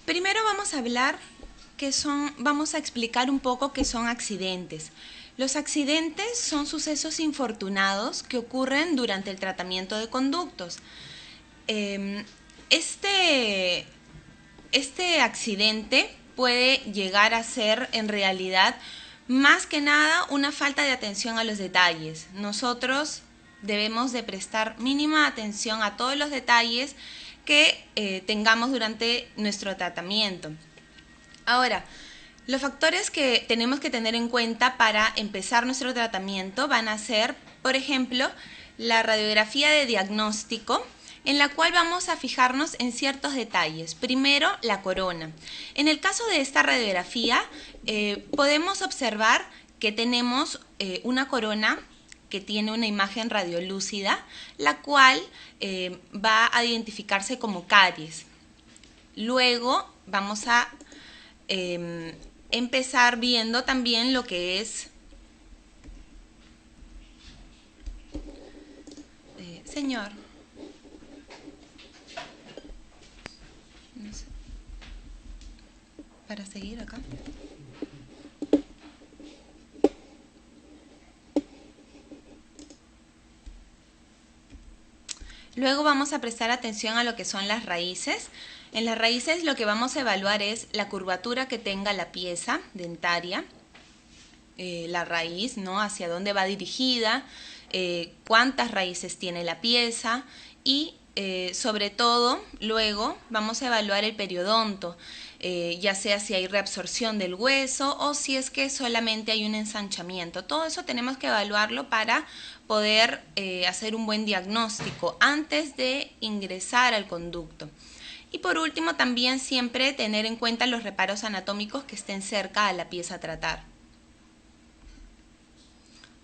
Primero vamos a explicar un poco qué son accidentes. Los accidentes son sucesos infortunados que ocurren durante el tratamiento de conductos. Este accidente puede llegar a ser en realidad más que nada una falta de atención a los detalles. Nosotros debemos de prestar mínima atención a todos los detalles que tengamos durante nuestro tratamiento. Ahora, los factores que tenemos que tener en cuenta para empezar nuestro tratamiento van a ser, por ejemplo, la radiografía de diagnóstico, en la cual vamos a fijarnos en ciertos detalles. Primero, la corona. En el caso de esta radiografía, podemos observar que tenemos una corona que tiene una imagen radiolúcida, la cual va a identificarse como caries. Luego vamos a empezar viendo también lo que es... señor. No sé. Para seguir acá. Luego vamos a prestar atención a lo que son las raíces. En las raíces lo que vamos a evaluar es la curvatura que tenga la pieza dentaria, la raíz, ¿no? Hacia dónde va dirigida, cuántas raíces tiene la pieza y sobre todo luego vamos a evaluar el periodonto, ya sea si hay reabsorción del hueso o si es que solamente hay un ensanchamiento. Todo eso tenemos que evaluarlo para poder hacer un buen diagnóstico antes de ingresar al conducto. Y por último, también siempre tener en cuenta los reparos anatómicos que estén cerca a la pieza a tratar.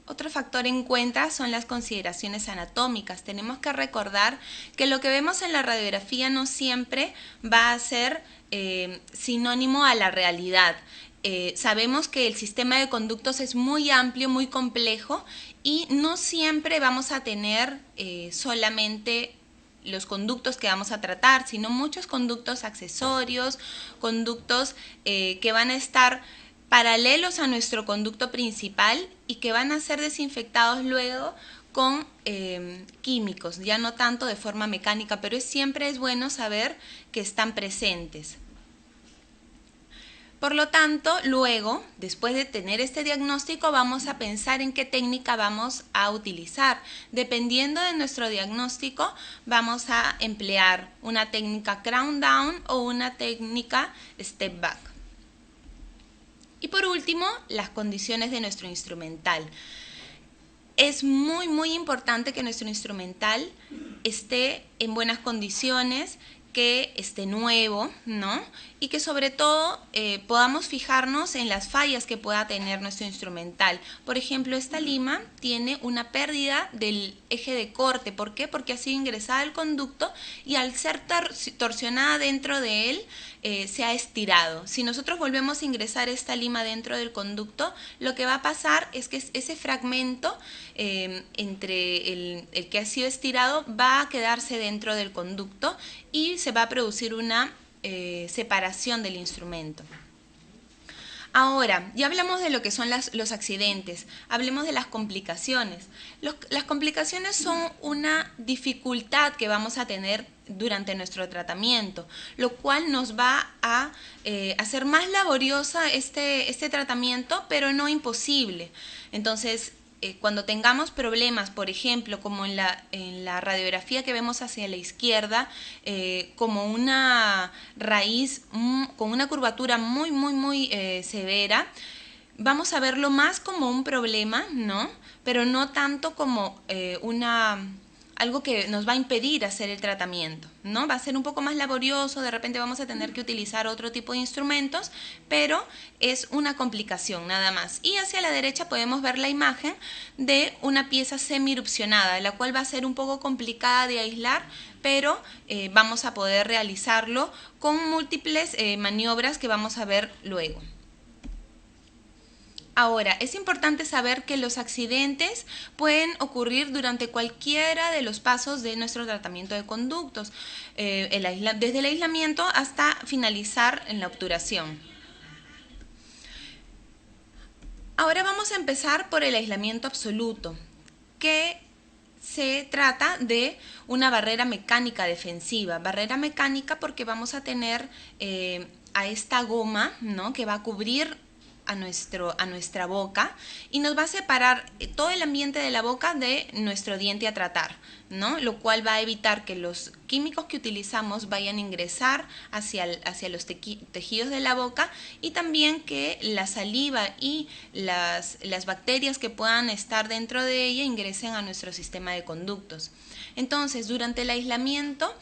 Otro factor en cuenta son las consideraciones anatómicas. Tenemos que recordar que lo que vemos en la radiografía no siempre va a ser sinónimo a la realidad. Sabemos que el sistema de conductos es muy amplio, muy complejo y no siempre vamos a tener solamente los conductos que vamos a tratar, sino muchos conductos accesorios, conductos que van a estar paralelos a nuestro conducto principal y que van a ser desinfectados luego con químicos, ya no tanto de forma mecánica, pero siempre es bueno saber que están presentes. Por lo tanto, luego, después de tener este diagnóstico, vamos a pensar en qué técnica vamos a utilizar. Dependiendo de nuestro diagnóstico, vamos a emplear una técnica crown down o una técnica step back. Y por último, las condiciones de nuestro instrumental. Es muy importante que nuestro instrumental esté en buenas condiciones, que esté nuevo, ¿no? Y que sobre todo podamos fijarnos en las fallas que pueda tener nuestro instrumental. Por ejemplo, esta lima tiene una pérdida del eje de corte. ¿Por qué? Porque ha sido ingresada al conducto y al ser torsionada dentro de él, se ha estirado. Si nosotros volvemos a ingresar esta lima dentro del conducto, lo que va a pasar es que ese fragmento entre el que ha sido estirado va a quedarse dentro del conducto y se va a producir una separación del instrumento. Ahora, ya hablamos de lo que son los accidentes, hablemos de las complicaciones. Las complicaciones son una dificultad que vamos a tener durante nuestro tratamiento, lo cual nos va a hacer más laboriosa este tratamiento, pero no imposible. Entonces, cuando tengamos problemas, por ejemplo, como en la radiografía que vemos hacia la izquierda, como una raíz con una curvatura muy severa, vamos a verlo más como un problema, ¿no? Pero no tanto como algo que nos va a impedir hacer el tratamiento, ¿no? Va a ser un poco más laborioso, de repente vamos a tener que utilizar otro tipo de instrumentos, pero es una complicación nada más. Y hacia la derecha podemos ver la imagen de una pieza semi-erupcionada, la cual va a ser un poco complicada de aislar, pero vamos a poder realizarlo con múltiples maniobras que vamos a ver luego. Ahora, es importante saber que los accidentes pueden ocurrir durante cualquiera de los pasos de nuestro tratamiento de conductos, desde el aislamiento hasta finalizar en la obturación. Ahora vamos a empezar por el aislamiento absoluto, que se trata de una barrera mecánica defensiva. Barrera mecánica porque vamos a tener a esta goma, ¿no?, que va a cubrir a nuestra boca y nos va a separar todo el ambiente de la boca de nuestro diente a tratar, ¿no?, lo cual va a evitar que los químicos que utilizamos vayan a ingresar hacia los tejidos de la boca, y también que la saliva y las bacterias que puedan estar dentro de ella ingresen a nuestro sistema de conductos. Entonces, durante el aislamiento,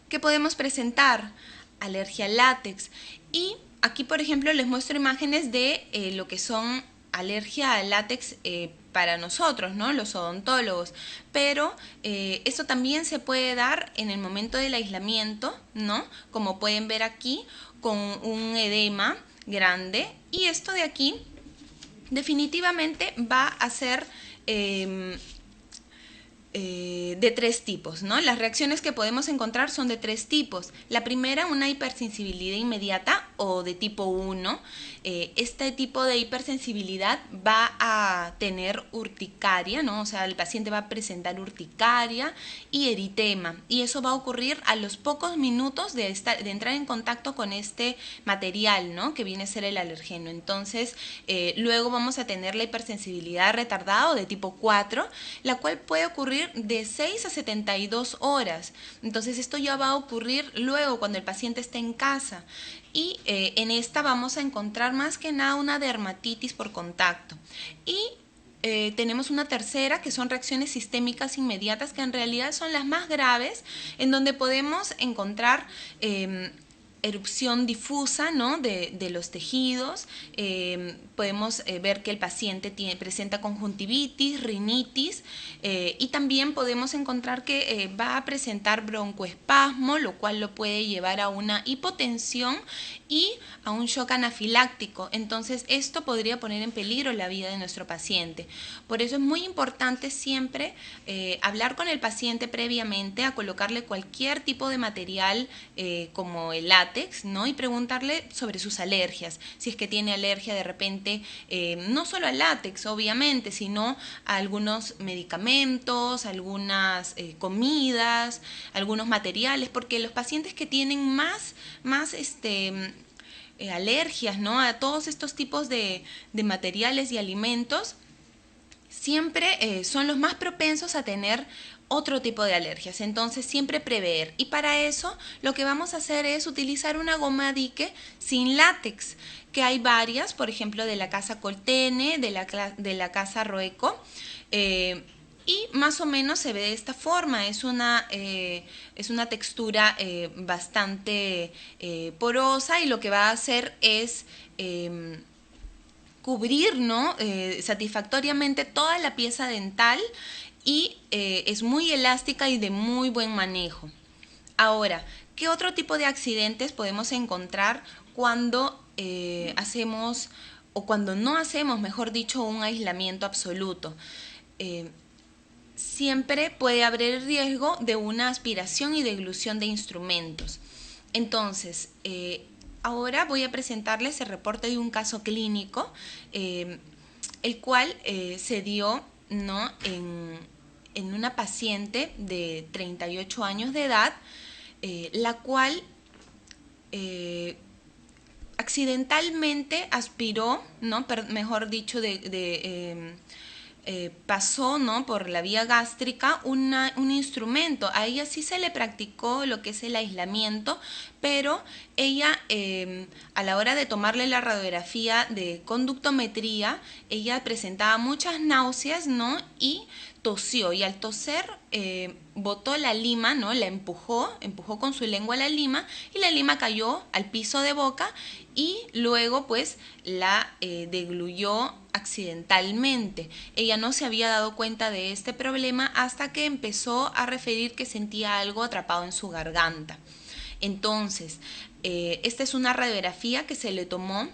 ¿qué podemos presentar? Alergia al látex. Y aquí, por ejemplo, les muestro imágenes de lo que son alergia al látex para nosotros, ¿no?, los odontólogos, pero esto también se puede dar en el momento del aislamiento, ¿no?, como pueden ver aquí, con un edema grande, y esto de aquí definitivamente va a ser de tres tipos, ¿no? Las reacciones que podemos encontrar son de tres tipos. La primera, una hipersensibilidad inmediata o de tipo 1. Este tipo de hipersensibilidad va a tener urticaria, ¿no? O sea, el paciente va a presentar urticaria y eritema, y eso va a ocurrir a los pocos minutos de entrar en contacto con este material, ¿no?, que viene a ser el alergeno. Entonces, luego vamos a tener la hipersensibilidad retardada o de tipo 4, la cual puede ocurrir de 6 a 72 horas. Entonces, esto ya va a ocurrir luego cuando el paciente esté en casa. Y en esta vamos a encontrar más que nada una dermatitis por contacto. Y tenemos una tercera, que son reacciones sistémicas inmediatas, que en realidad son las más graves, en donde podemos encontrar erupción difusa, ¿no?, de los tejidos. Podemos ver que el paciente presenta conjuntivitis, rinitis, y también podemos encontrar que va a presentar broncoespasmo, lo cual lo puede llevar a una hipotensión y a un shock anafiláctico. Entonces, esto podría poner en peligro la vida de nuestro paciente. Por eso es muy importante siempre hablar con el paciente previamente a colocarle cualquier tipo de material como el látex, ¿no?, y preguntarle sobre sus alergias, si es que tiene alergia de repente, no solo al látex, obviamente, sino a algunos medicamentos, algunas comidas, algunos materiales, porque los pacientes que tienen más alergias, ¿no?, a todos estos tipos de materiales y alimentos, siempre son los más propensos a tener otro tipo de alergias. Entonces, siempre prever. Y para eso lo que vamos a hacer es utilizar una goma dique sin látex, que hay varias, por ejemplo, de la casa Coltene, de la casa Roeco, y más o menos se ve de esta forma. Es una textura bastante porosa, y lo que va a hacer es cubrir, ¿no?, satisfactoriamente toda la pieza dental, y es muy elástica y de muy buen manejo. Ahora, ¿qué otro tipo de accidentes podemos encontrar cuando hacemos, o cuando no hacemos, mejor dicho, un aislamiento absoluto? Siempre puede haber el riesgo de una aspiración y deglución de instrumentos. Entonces, ahora voy a presentarles el reporte de un caso clínico, el cual se dio, ¿no?, en una paciente de 38 años de edad, la cual accidentalmente aspiró, ¿no?, mejor dicho, pasó, ¿no?, por la vía gástrica un instrumento. A ella sí se le practicó lo que es el aislamiento, pero ella a la hora de tomarle la radiografía de conductometría, ella presentaba muchas náuseas, ¿no?, y tosió, y al toser botó la lima, ¿no?, la empujó con su lengua la lima, y la lima cayó al piso de boca, y luego pues la degluyó accidentalmente. Ella no se había dado cuenta de este problema hasta que empezó a referir que sentía algo atrapado en su garganta. Entonces, esta es una radiografía que se le tomó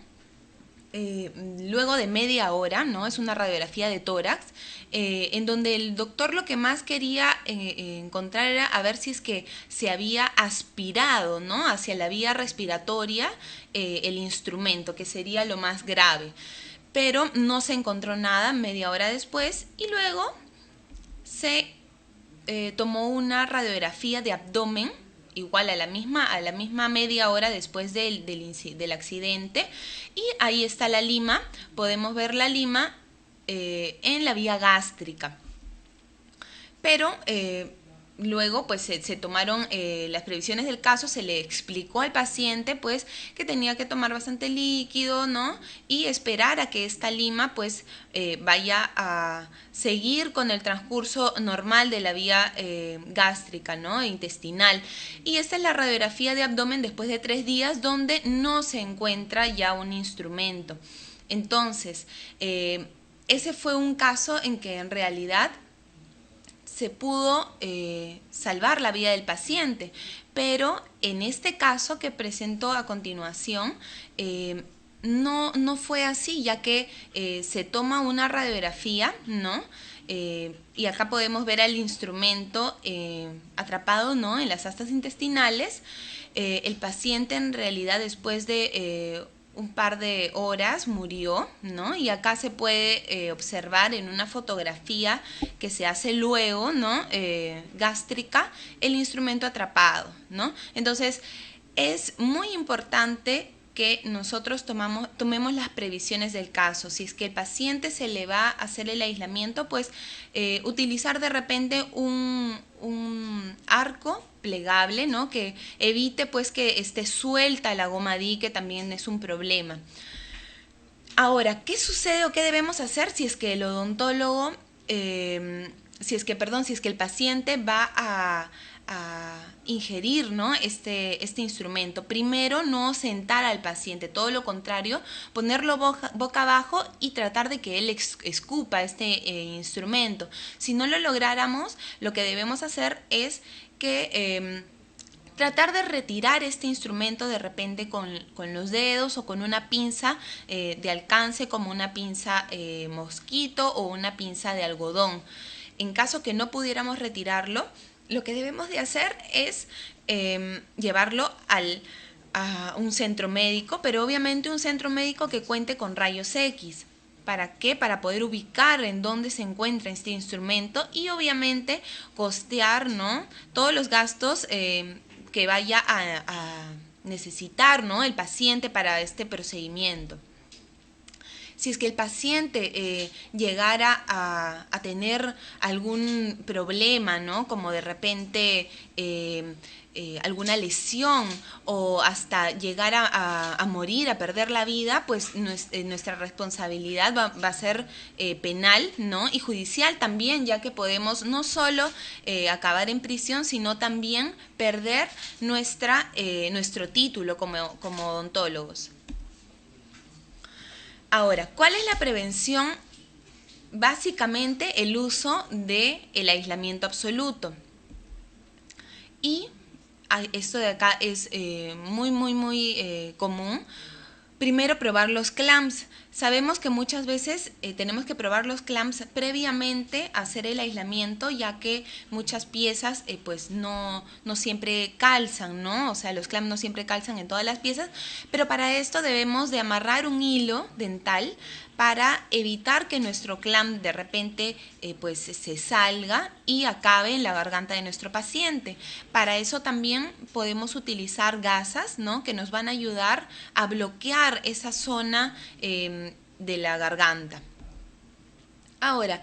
luego de media hora, ¿no? Es una radiografía de tórax, en donde el doctor lo que más quería encontrar era a ver si es que se había aspirado, ¿no? Hacia la vía respiratoria el instrumento, que sería lo más grave. Pero no se encontró nada media hora después y luego se tomó una radiografía de abdomen igual a la misma media hora después del accidente, y ahí está la lima, podemos ver la lima en la vía gástrica. Pero luego pues se tomaron las previsiones del caso, se le explicó al paciente pues que tenía que tomar bastante líquido, ¿no? Y esperar a que esta lima pues vaya a seguir con el transcurso normal de la vía gástrica, ¿no? E intestinal. Y esta es la radiografía de abdomen después de 3 días, donde no se encuentra ya un instrumento. Entonces, ese fue un caso en que en realidad se pudo salvar la vida del paciente, pero en este caso que presentó a continuación no fue así, ya que se toma una radiografía, ¿no? Y acá podemos ver al instrumento atrapado, ¿no? En las astas intestinales. El paciente en realidad después de un par de horas murió, ¿no? Y acá se puede observar en una fotografía que se hace luego, ¿no? Gástrica, el instrumento atrapado, ¿no? Entonces, es muy importante que nosotros tomemos las previsiones del caso. Si es que el paciente se le va a hacer el aislamiento, pues utilizar de repente un arco plegable, ¿no? Que evite pues que esté suelta la goma DI, que también es un problema. Ahora, ¿qué sucede o qué debemos hacer si es que el odontólogo, si es que el paciente va a ingerir, ¿no? este instrumento? Primero, no sentar al paciente, todo lo contrario, ponerlo boca abajo y tratar de que él escupa este instrumento. Si no lo lográramos, lo que debemos hacer es que tratar de retirar este instrumento de repente con los dedos o con una pinza de alcance, como una pinza mosquito o una pinza de algodón. En caso que no pudiéramos retirarlo, lo que debemos de hacer es llevarlo a un centro médico, pero obviamente un centro médico que cuente con rayos X. ¿Para qué? Para poder ubicar en dónde se encuentra este instrumento y obviamente costear, ¿no? Todos los gastos que vaya a necesitar, ¿no? El paciente para este procedimiento. Si es que el paciente llegara a tener algún problema, ¿no? Como de repente alguna lesión o hasta llegar a morir, a perder la vida, pues nuestra responsabilidad va a ser penal, ¿no? Y judicial también, ya que podemos no solo acabar en prisión, sino también perder nuestro título como odontólogos. Ahora, ¿cuál es la prevención? Básicamente el uso del aislamiento absoluto. Y esto de acá es muy común. Primero, probar los clamps. Sabemos que muchas veces tenemos que probar los clamps previamente a hacer el aislamiento, ya que muchas piezas pues no siempre calzan, ¿no? O sea, los clamps no siempre calzan en todas las piezas, pero para esto debemos de amarrar un hilo dental para evitar que nuestro clamp de repente pues se salga y acabe en la garganta de nuestro paciente. Para eso también podemos utilizar gasas, ¿no? Que nos van a ayudar a bloquear esa zona de la garganta. Ahora,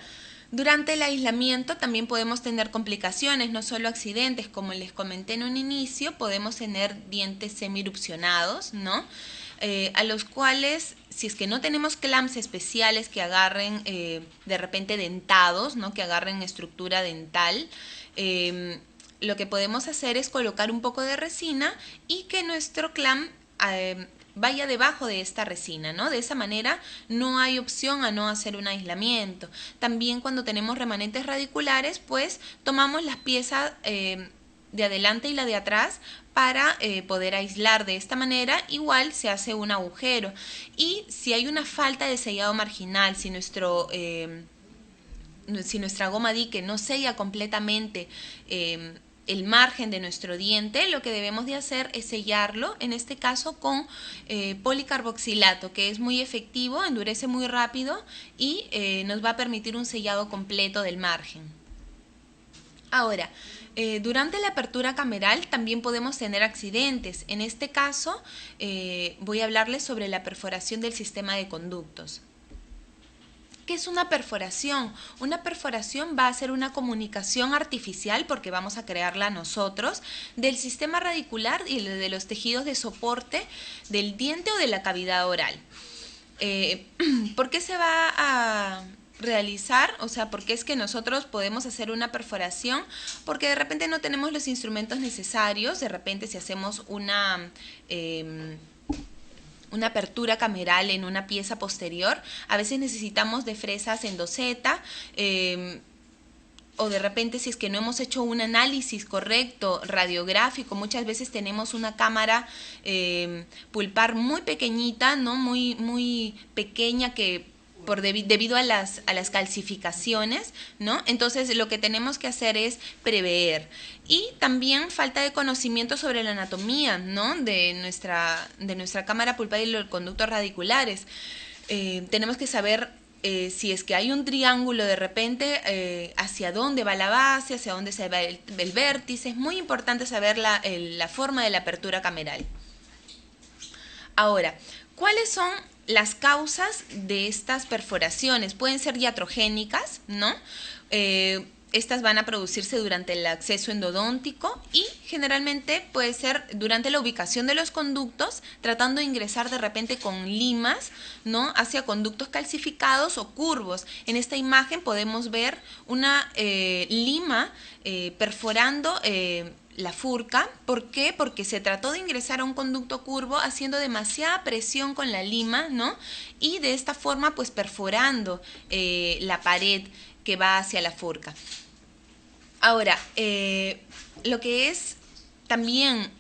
durante el aislamiento también podemos tener complicaciones, no solo accidentes, como les comenté en un inicio, podemos tener dientes semirupcionados, ¿no? A los cuales, si es que no tenemos clamps especiales que agarren de repente dentados, ¿no? Que agarren estructura dental, lo que podemos hacer es colocar un poco de resina y que nuestro clamp vaya debajo de esta resina, ¿no? De esa manera no hay opción a no hacer un aislamiento. También cuando tenemos remanentes radiculares, pues tomamos las piezas de adelante y la de atrás para poder aislar de esta manera. Igual se hace un agujero. Y si hay una falta de sellado marginal, si nuestra goma dique no sella completamente el margen de nuestro diente, lo que debemos de hacer es sellarlo, en este caso con policarboxilato, que es muy efectivo, endurece muy rápido y nos va a permitir un sellado completo del margen. Ahora, durante la apertura cameral también podemos tener accidentes. En este caso voy a hablarles sobre la perforación del sistema de conductos. ¿Qué es una perforación? Una perforación va a ser una comunicación artificial, porque vamos a crearla nosotros, del sistema radicular y de los tejidos de soporte del diente o de la cavidad oral. ¿Por qué se va a realizar? O sea, ¿por qué es que nosotros podemos hacer una perforación? Porque de repente no tenemos los instrumentos necesarios. De repente si hacemos una apertura cameral en una pieza posterior, a veces necesitamos de fresas en doseta, o de repente si es que no hemos hecho un análisis correcto radiográfico, muchas veces tenemos una cámara pulpar muy pequeñita, ¿no? muy pequeña, que debido a las calcificaciones, ¿no? Entonces lo que tenemos que hacer es prever. Y también falta de conocimiento sobre la anatomía, ¿no? de nuestra cámara pulpar y los conductos radiculares. Tenemos que saber si es que hay un triángulo de repente, hacia dónde va la base, hacia dónde se va el vértice. Es muy importante saber la forma de la apertura cameral. Ahora, ¿cuáles son las causas de estas perforaciones? Pueden ser iatrogénicas, ¿no? Estas van a producirse durante el acceso endodóntico y generalmente puede ser durante la ubicación de los conductos, tratando de ingresar de repente con limas, ¿no? Hacia conductos calcificados o curvos. En esta imagen podemos ver una lima perforando la furca. ¿Por qué? Porque se trató de ingresar a un conducto curvo haciendo demasiada presión con la lima, ¿no? Y de esta forma pues perforando la pared que va hacia la furca. Ahora, lo que es también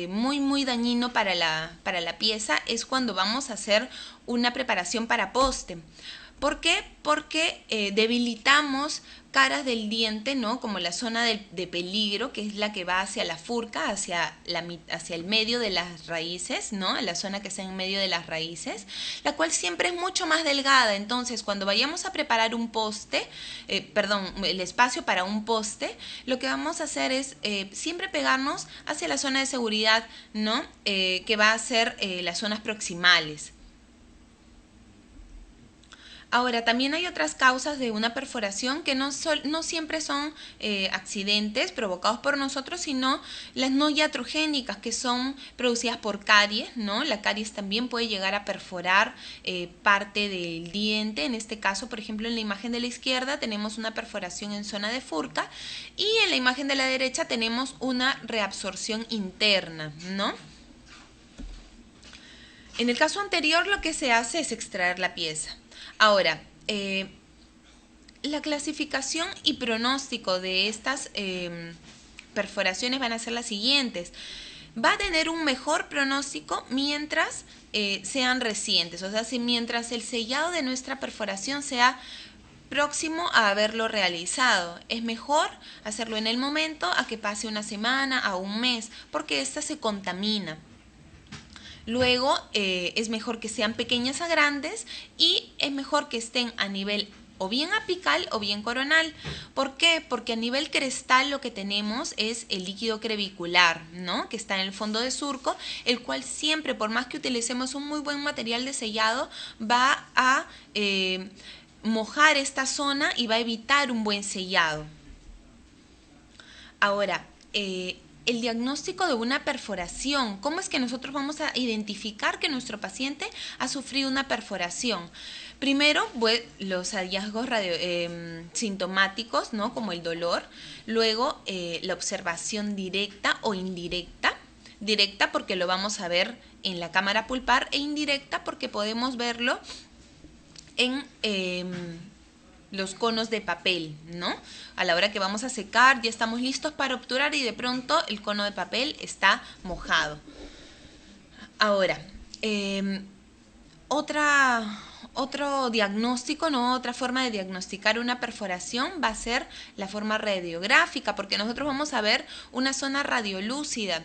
muy dañino para la pieza es cuando vamos a hacer una preparación para poste. ¿Por qué? Porque debilitamos caras del diente, ¿no? Como la zona de peligro, que es la que va hacia la furca, hacia el medio de las raíces, ¿no? La zona que está en medio de las raíces, la cual siempre es mucho más delgada. Entonces, cuando vayamos a preparar un poste, el espacio para un poste, lo que vamos a hacer es siempre pegarnos hacia la zona de seguridad, ¿no? Que va a ser las zonas proximales. Ahora, también hay otras causas de una perforación que no siempre son accidentes provocados por nosotros, sino las no iatrogénicas, que son producidas por caries, ¿no? La caries también puede llegar a perforar parte del diente. En este caso, por ejemplo, en la imagen de la izquierda tenemos una perforación en zona de furca y en la imagen de la derecha tenemos una reabsorción interna, ¿no? En el caso anterior lo que se hace es extraer la pieza. Ahora, la clasificación y pronóstico de estas perforaciones van a ser las siguientes. Va a tener un mejor pronóstico mientras sean recientes, o sea, mientras el sellado de nuestra perforación sea próximo a haberlo realizado. Es mejor hacerlo en el momento a que pase una semana, a un mes, porque esta se contamina. Luego es mejor que sean pequeñas a grandes y es mejor que estén a nivel o bien apical o bien coronal. ¿Por qué? Porque a nivel crestal lo que tenemos es el líquido crevicular, ¿no? Que está en el fondo de surco, el cual siempre, por más que utilicemos un muy buen material de sellado, va a mojar esta zona y va a evitar un buen sellado. Ahora, el diagnóstico de una perforación. ¿Cómo es que nosotros vamos a identificar que nuestro paciente ha sufrido una perforación? Primero, los hallazgos sintomáticos, ¿no? Como el dolor. Luego, la observación directa o indirecta. Directa porque lo vamos a ver en la cámara pulpar, e indirecta porque podemos verlo en los conos de papel, ¿no? A la hora que vamos a secar ya estamos listos para obturar y de pronto el cono de papel está mojado. Ahora, otro diagnóstico, ¿no? Otra forma de diagnosticar una perforación va a ser la forma radiográfica, porque nosotros vamos a ver una zona radiolúcida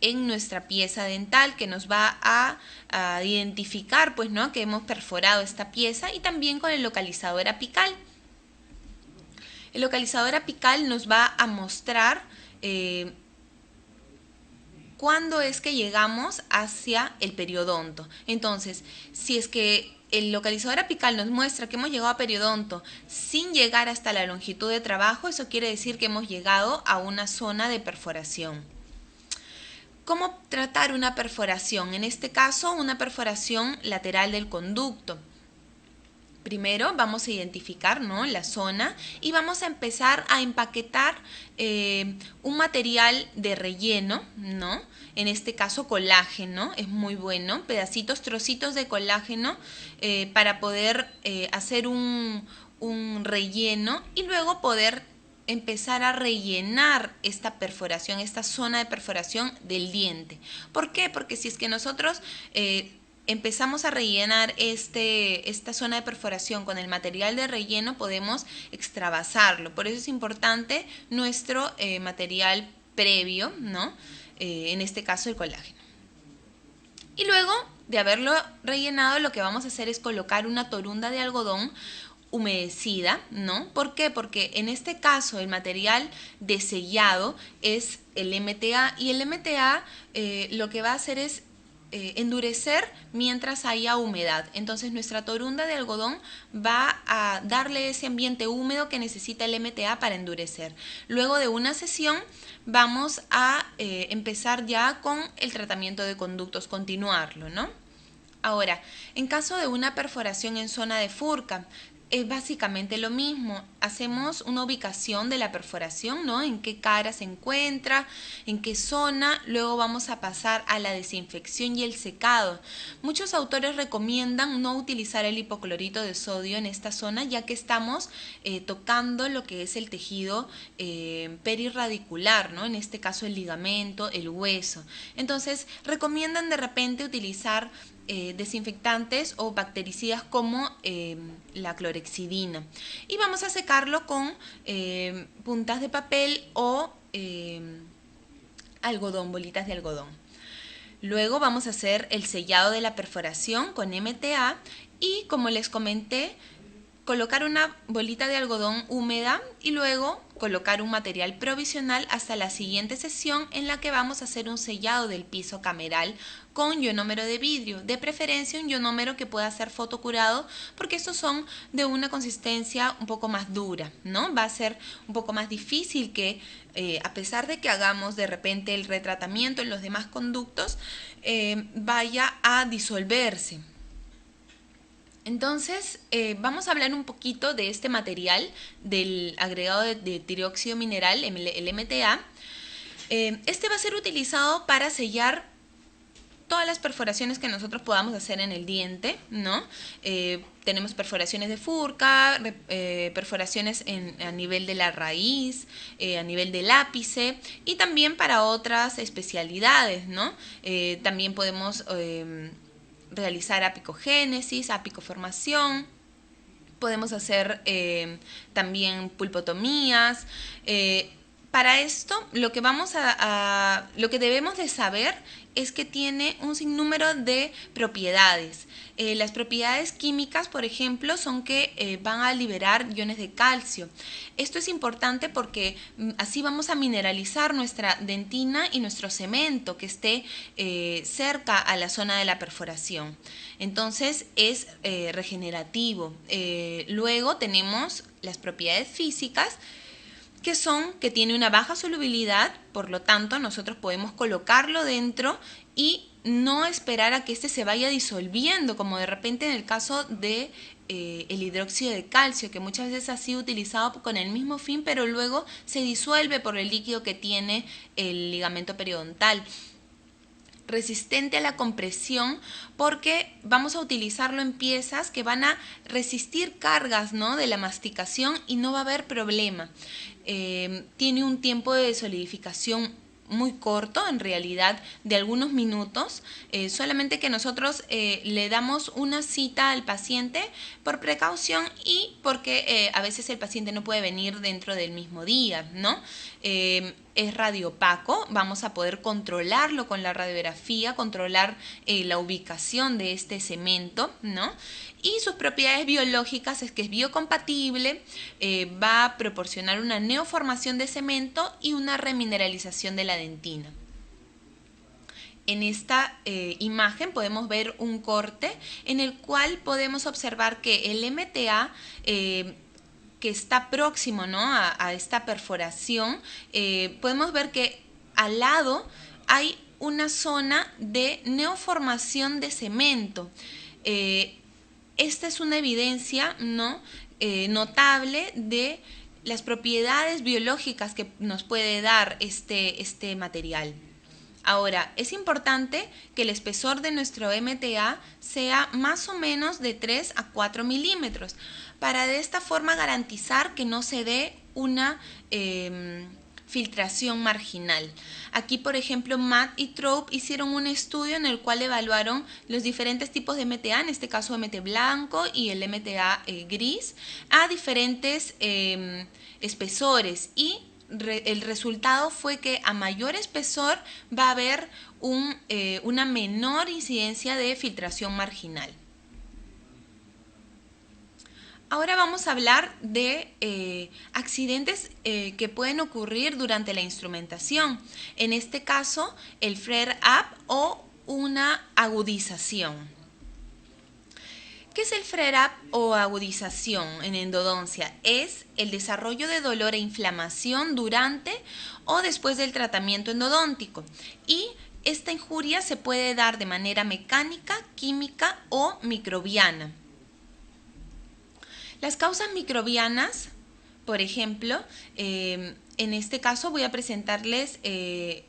en nuestra pieza dental que nos va a identificar, pues, ¿no?, que hemos perforado esta pieza, y también con el localizador apical. El localizador apical nos va a mostrar cuándo es que llegamos hacia el periodonto. Entonces, si es que el localizador apical nos muestra que hemos llegado a periodonto sin llegar hasta la longitud de trabajo, eso quiere decir que hemos llegado a una zona de perforación. ¿Cómo tratar una perforación? En este caso, una perforación lateral del conducto. Primero vamos a identificar, ¿no?, la zona y vamos a empezar a empaquetar un material de relleno, ¿no? En este caso colágeno, es muy bueno, pedacitos, trocitos de colágeno para poder hacer un relleno y luego poder empezar a rellenar esta perforación, esta zona de perforación del diente. ¿Por qué? Porque si es que nosotros empezamos a rellenar esta zona de perforación con el material de relleno, podemos extravasarlo. Por eso es importante nuestro material previo, ¿no? En este caso el colágeno. Y luego de haberlo rellenado, lo que vamos a hacer es colocar una torunda de algodón humedecida, ¿no? ¿Por qué? Porque en este caso el material de sellado es el MTA, y el MTA lo que va a hacer es endurecer mientras haya humedad. Entonces nuestra torunda de algodón va a darle ese ambiente húmedo que necesita el MTA para endurecer. Luego de una sesión vamos a empezar ya con el tratamiento de conductos, continuarlo, ¿no? Ahora, en caso de una perforación en zona de furca, es básicamente lo mismo. Hacemos una ubicación de la perforación, ¿no? En qué cara se encuentra, en qué zona. Luego vamos a pasar a la desinfección y el secado. Muchos autores recomiendan no utilizar el hipoclorito de sodio en esta zona, ya que estamos tocando lo que es el tejido perirradicular, ¿no? En este caso el ligamento, el hueso. Entonces recomiendan de repente utilizar desinfectantes o bactericidas como la clorexidina, y vamos a secarlo con puntas de papel o algodón, bolitas de algodón. Luego vamos a hacer el sellado de la perforación con MTA y, como les comenté, colocar una bolita de algodón húmeda y luego colocar un material provisional hasta la siguiente sesión, en la que vamos a hacer un sellado del piso cameral con ionómero de vidrio, de preferencia un ionómero que pueda ser fotocurado, porque estos son de una consistencia un poco más dura, ¿no? Va a ser un poco más difícil que, a pesar de que hagamos de repente el retratamiento en los demás conductos, vaya a disolverse. Entonces, vamos a hablar un poquito de este material, del agregado de trióxido mineral, el MTA. Este va a ser utilizado para sellar todas las perforaciones que nosotros podamos hacer en el diente, ¿no? Tenemos perforaciones de furca, perforaciones a nivel de la raíz, a nivel del ápice, y también para otras especialidades, ¿no? También podemos realizar apicogénesis, apicoformación, podemos hacer también pulpotomías. Para esto, lo que debemos de saber es que tiene un sinnúmero de propiedades. Las propiedades químicas, por ejemplo, son que van a liberar iones de calcio. Esto es importante porque así vamos a mineralizar nuestra dentina y nuestro cemento que esté cerca a la zona de la perforación. Entonces es regenerativo. Luego tenemos las propiedades físicas, que tiene una baja solubilidad, por lo tanto nosotros podemos colocarlo dentro y no esperar a que este se vaya disolviendo, como de repente en el caso de el hidróxido de calcio, que muchas veces ha sido utilizado con el mismo fin, pero luego se disuelve por el líquido que tiene el ligamento periodontal. resistente a la compresión porque vamos a utilizarlo en piezas que van a resistir cargas, ¿no?, de la masticación y no va a haber problema. Tiene un tiempo de solidificación muy corto, en realidad de algunos minutos, solamente que nosotros le damos una cita al paciente por precaución y porque a veces el paciente no puede venir dentro del mismo día, ¿no? Es radiopaco, vamos a poder controlarlo con la radiografía, controlar la ubicación de este cemento, ¿no? Y sus propiedades biológicas es que es biocompatible, va a proporcionar una neoformación de cemento y una remineralización de la dentina. En esta imagen podemos ver un corte en el cual podemos observar que el MTA que está próximo, ¿no?, a esta perforación, podemos ver que al lado hay una zona de neoformación de cemento. Esta es una evidencia, ¿no?, notable de las propiedades biológicas que nos puede dar este material. Ahora, es importante que el espesor de nuestro MTA sea más o menos de 3 a 4 milímetros para de esta forma garantizar que no se dé una filtración marginal. Aquí, por ejemplo, Matt y Trope hicieron un estudio en el cual evaluaron los diferentes tipos de MTA, en este caso MT blanco y el MTA gris, a diferentes espesores y el resultado fue que a mayor espesor va a haber una menor incidencia de filtración marginal. Ahora vamos a hablar de accidentes que pueden ocurrir durante la instrumentación. En este caso, el flare-up o una agudización. ¿Qué es el flare-up o agudización en endodoncia? Es el desarrollo de dolor e inflamación durante o después del tratamiento endodóntico. Y esta injuria se puede dar de manera mecánica, química o microbiana. Las causas microbianas, por ejemplo, en este caso voy a presentarles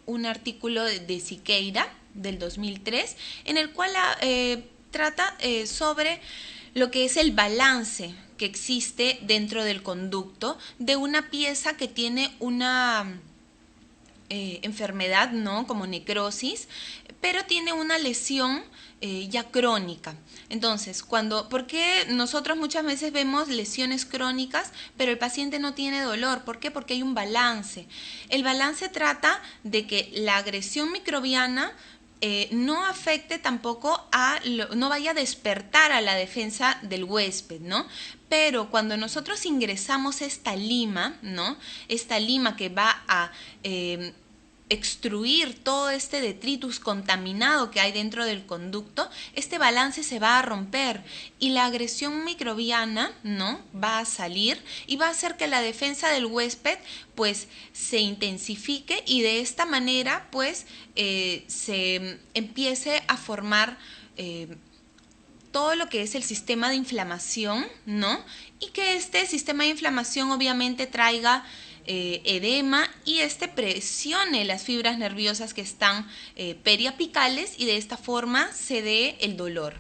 un artículo de Siqueira del 2003, en el cual trata sobre lo que es el balance que existe dentro del conducto de una pieza que tiene una enfermedad, ¿no?, como necrosis, pero tiene una lesión ya crónica. Entonces, ¿por qué nosotros muchas veces vemos lesiones crónicas, pero el paciente no tiene dolor? ¿Por qué? Porque hay un balance. El balance trata de que la agresión microbiana no afecte tampoco no vaya a despertar a la defensa del huésped, ¿no? Pero cuando nosotros ingresamos esta lima, ¿no?, esta lima que va a extruir todo este detritus contaminado que hay dentro del conducto, este balance se va a romper y la agresión microbiana, ¿no?, va a salir y va a hacer que la defensa del huésped pues se intensifique y de esta manera pues se empiece a formar todo lo que es el sistema de inflamación, ¿no?, y que este sistema de inflamación obviamente traiga edema y presione las fibras nerviosas que están periapicales y de esta forma se dé el dolor.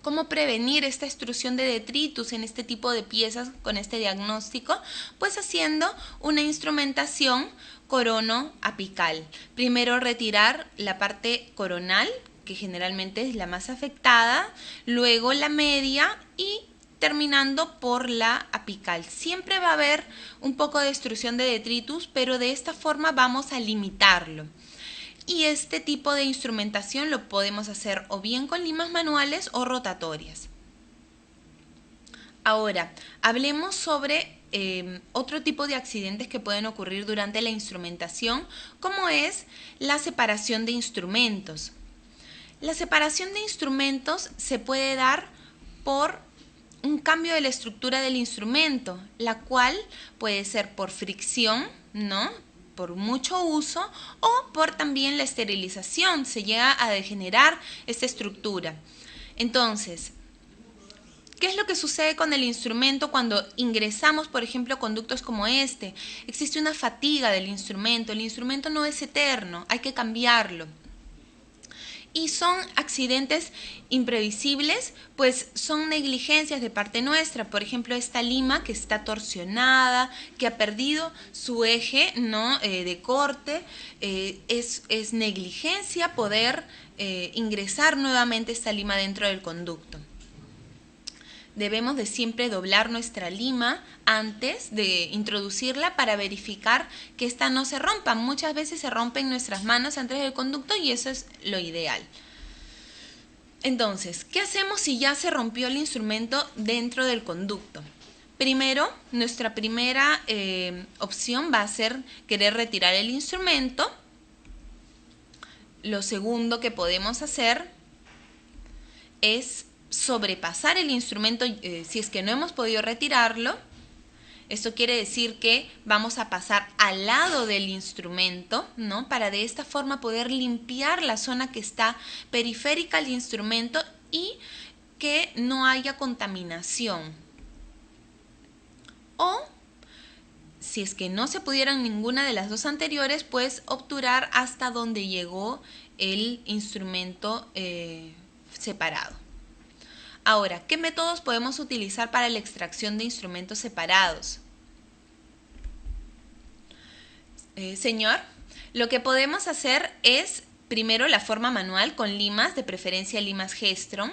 ¿Cómo prevenir esta extrusión de detritus en este tipo de piezas con este diagnóstico? Pues haciendo una instrumentación coronoapical. Primero retirar la parte coronal, que generalmente es la más afectada, luego la media y terminando por la apical. Siempre va a haber un poco de extrusión de detritus, pero de esta forma vamos a limitarlo. Y este tipo de instrumentación lo podemos hacer o bien con limas manuales o rotatorias. Ahora, hablemos sobre otro tipo de accidentes que pueden ocurrir durante la instrumentación, como es la separación de instrumentos. La separación de instrumentos se puede dar por un cambio de la estructura del instrumento, la cual puede ser por fricción, ¿no?, por mucho uso o por también la esterilización, se llega a degenerar esta estructura. Entonces, ¿qué es lo que sucede con el instrumento cuando ingresamos, por ejemplo, conductos como este? Existe una fatiga del instrumento, el instrumento no es eterno, hay que cambiarlo. Y son accidentes imprevisibles, pues son negligencias de parte nuestra. Por ejemplo, esta lima que está torsionada, que ha perdido su eje, ¿no? De corte, es negligencia poder ingresar nuevamente esta lima dentro del conducto. Debemos de siempre doblar nuestra lima antes de introducirla para verificar que ésta no se rompa. Muchas veces se rompen nuestras manos antes del conducto y eso es lo ideal. Entonces, ¿qué hacemos si ya se rompió el instrumento dentro del conducto? Primero, nuestra primera opción va a ser querer retirar el instrumento. Lo segundo que podemos hacer es sobrepasar el instrumento si es que no hemos podido retirarlo. Esto quiere decir que vamos a pasar al lado del instrumento, ¿no? Para de esta forma poder limpiar la zona que está periférica al instrumento y que no haya contaminación. O, si es que no se pudieran ninguna de las dos anteriores, pues obturar hasta donde llegó el instrumento separado. Ahora, ¿qué métodos podemos utilizar para la extracción de instrumentos separados? Señor, lo que podemos hacer es primero la forma manual con limas, de preferencia limas Gestron.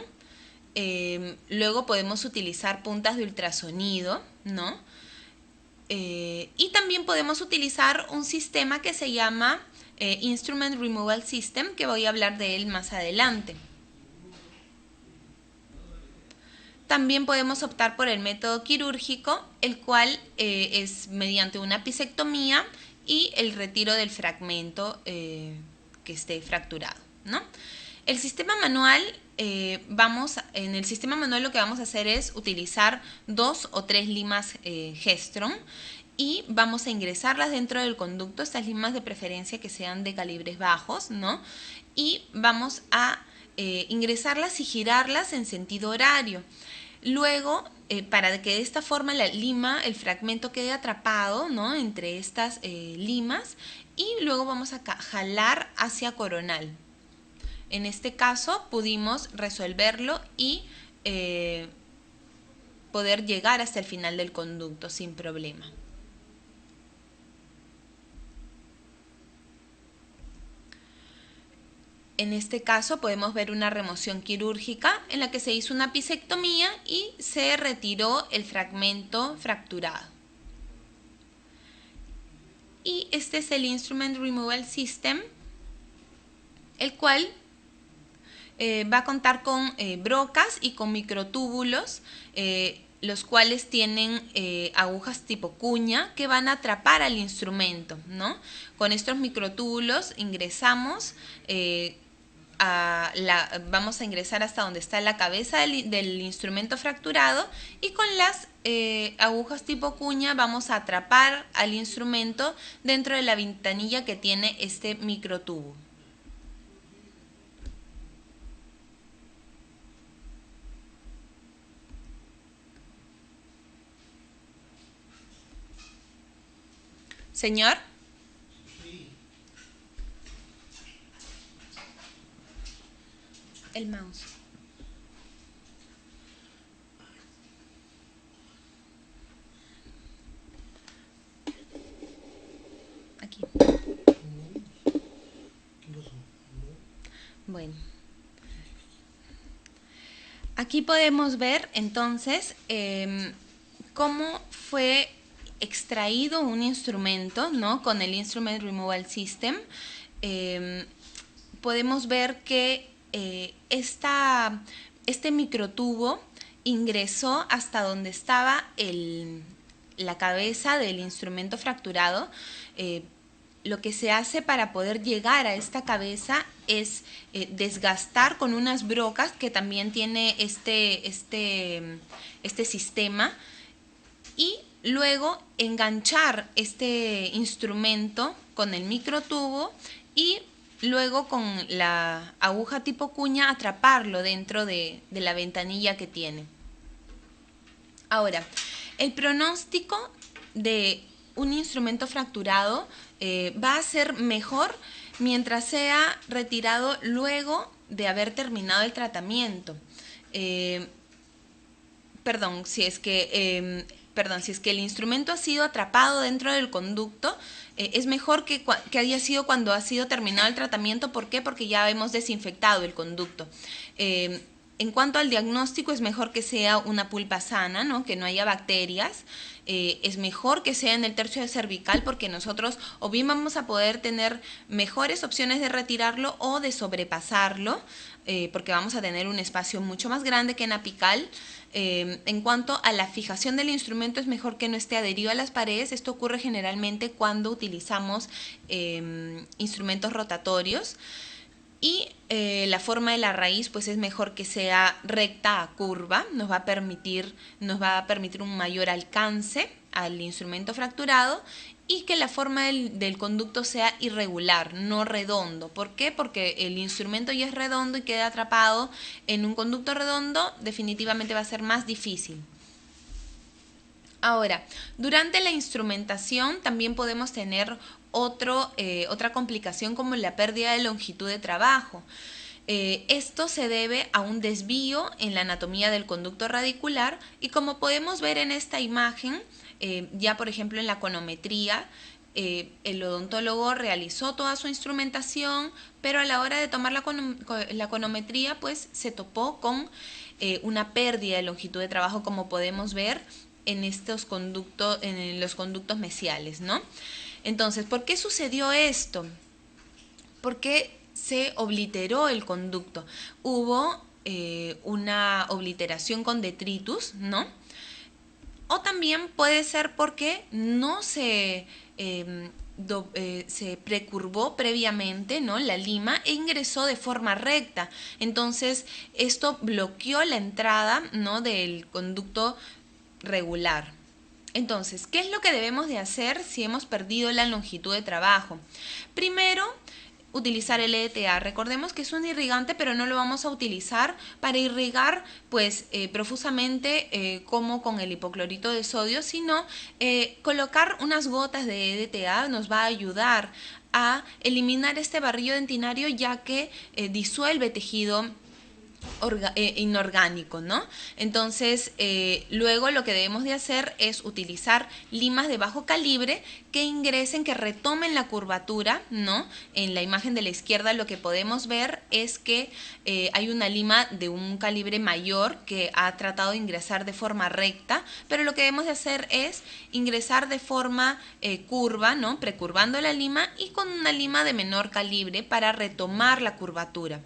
Luego podemos utilizar puntas de ultrasonido, ¿no? Y también podemos utilizar un sistema que se llama Instrument Removal System, que voy a hablar de él más adelante. También podemos optar por el método quirúrgico, el cual es mediante una pisectomía y el retiro del fragmento que esté fracturado, ¿no? El sistema manual, en el sistema manual lo que vamos a hacer es utilizar 2 o 3 limas Gestron y vamos a ingresarlas dentro del conducto, estas limas de preferencia que sean de calibres bajos, ¿no? Y vamos a ingresarlas y girarlas en sentido horario. Luego, para que de esta forma la lima, el fragmento quede atrapado, ¿no? Entre estas limas, y luego vamos a jalar hacia coronal. En este caso pudimos resolverlo y poder llegar hasta el final del conducto sin problema. En este caso podemos ver una remoción quirúrgica en la que se hizo una pisectomía y se retiró el fragmento fracturado. Y este es el Instrument Removal System, el cual va a contar con brocas y con microtúbulos, los cuales tienen agujas tipo cuña que van a atrapar al instrumento, ¿no? Con estos microtúbulos ingresamos vamos a ingresar hasta donde está la cabeza del instrumento fracturado y con las agujas tipo cuña vamos a atrapar al instrumento dentro de la ventanilla que tiene este microtubo. Señor. El mouse. Aquí. Bueno. Aquí podemos ver entonces cómo fue extraído un instrumento, ¿no? Con el Instrument Removal System. Podemos ver que este microtubo ingresó hasta donde estaba la cabeza del instrumento fracturado. Lo que se hace para poder llegar a esta cabeza es desgastar con unas brocas que también tiene este sistema y luego enganchar este instrumento con el microtubo y luego con la aguja tipo cuña atraparlo dentro de la ventanilla que tiene. Ahora, el pronóstico de un instrumento fracturado va a ser mejor mientras sea retirado luego de haber terminado el tratamiento. Si es que el instrumento ha sido atrapado dentro del conducto, es mejor que haya sido cuando ha sido terminado el tratamiento. ¿Por qué? Porque ya hemos desinfectado el conducto. En cuanto al diagnóstico, es mejor que sea una pulpa sana, ¿no? Que no haya bacterias. Es mejor que sea en el tercio cervical, porque nosotros o bien vamos a poder tener mejores opciones de retirarlo o de sobrepasarlo, porque vamos a tener un espacio mucho más grande que en apical. En cuanto a la fijación del instrumento, es mejor que no esté adherido a las paredes. Esto ocurre generalmente cuando utilizamos instrumentos rotatorios. Y la forma de la raíz, pues es mejor que sea recta a curva. Nos va a permitir un mayor alcance al instrumento fracturado, y que la forma del conducto sea irregular, no redondo. ¿Por qué? Porque el instrumento ya es redondo y queda atrapado en un conducto redondo, definitivamente va a ser más difícil. Ahora, durante la instrumentación también podemos tener otra complicación, como la pérdida de longitud de trabajo. Esto se debe a un desvío en la anatomía del conducto radicular, y como podemos ver en esta imagen, ya por ejemplo en la conometría, el odontólogo realizó toda su instrumentación, pero a la hora de tomar la conometría, pues se topó con una pérdida de longitud de trabajo, como podemos ver en los conductos mesiales, ¿no? Entonces, ¿por qué sucedió esto? ¿Por qué se obliteró el conducto? Hubo una obliteración con detritus, ¿no? O también puede ser porque no se precurvó previamente, ¿no?, la lima, e ingresó de forma recta. Entonces, esto bloqueó la entrada, ¿no?, del conducto regular. Entonces, ¿qué es lo que debemos de hacer si hemos perdido la longitud de trabajo? Primero, utilizar el EDTA. Recordemos que es un irrigante, pero no lo vamos a utilizar para irrigar pues profusamente como con el hipoclorito de sodio, sino colocar unas gotas de EDTA nos va a ayudar a eliminar este barrillo dentinario, ya que disuelve tejido inorgánico, ¿no? Entonces, luego lo que debemos de hacer es utilizar limas de bajo calibre que ingresen, que retomen la curvatura, ¿no? En la imagen de la izquierda lo que podemos ver es que hay una lima de un calibre mayor que ha tratado de ingresar de forma recta, pero lo que debemos de hacer es ingresar de forma curva, ¿no?, precurvando la lima, y con una lima de menor calibre para retomar la curvatura.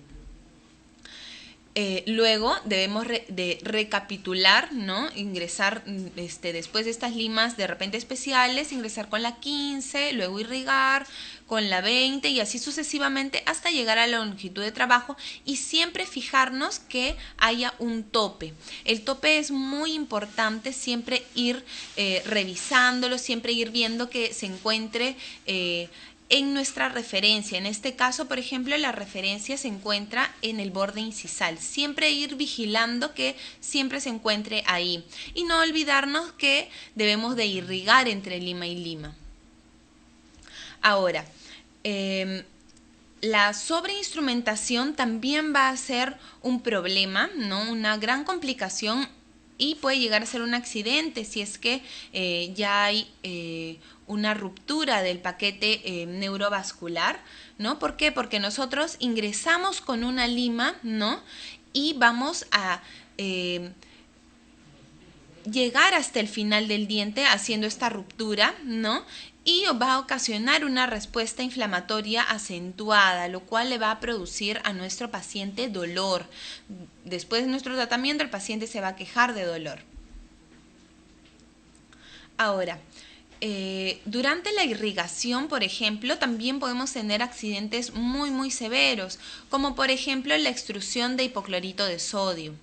Luego debemos de recapitular, ¿no?, ingresar después de estas limas de repente especiales, ingresar con la 15, luego irrigar con la 20 y así sucesivamente hasta llegar a la longitud de trabajo, y siempre fijarnos que haya un tope. El tope es muy importante, siempre ir revisándolo, siempre ir viendo que se encuentre en nuestra referencia. En este caso, por ejemplo, la referencia se encuentra en el borde incisal. Siempre ir vigilando que siempre se encuentre ahí. Y no olvidarnos que debemos de irrigar entre lima y lima. Ahora, la sobreinstrumentación también va a ser un problema, ¿no?, una gran complicación, y puede llegar a ser un accidente si es que ya hay una ruptura del paquete neurovascular, ¿no? ¿Por qué? Porque nosotros ingresamos con una lima, ¿no?, y vamos a llegar hasta el final del diente haciendo esta ruptura, ¿no?, y va a ocasionar una respuesta inflamatoria acentuada, lo cual le va a producir a nuestro paciente dolor. Después de nuestro tratamiento, el paciente se va a quejar de dolor. Ahora, durante la irrigación, por ejemplo, también podemos tener accidentes muy, muy severos, como por ejemplo la extrusión de hipoclorito de sodio.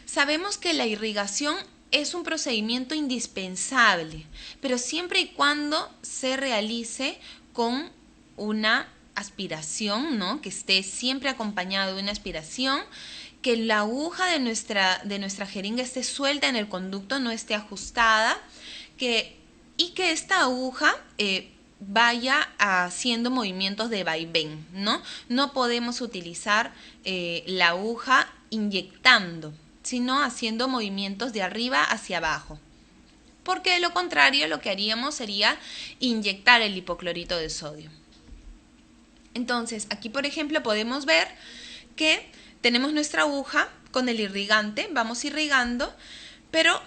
Sabemos que la irrigación es un procedimiento indispensable, pero siempre y cuando se realice con una aspiración, ¿no?, que esté siempre acompañado de una aspiración, que la aguja de nuestra jeringa esté suelta en el conducto, no esté ajustada, y que esta aguja vaya haciendo movimientos de vaivén, ¿no? No podemos utilizar la aguja inyectando, sino haciendo movimientos de arriba hacia abajo. Porque de lo contrario lo que haríamos sería inyectar el hipoclorito de sodio. Entonces, aquí por ejemplo podemos ver que tenemos nuestra aguja con el irrigante, vamos irrigando, pero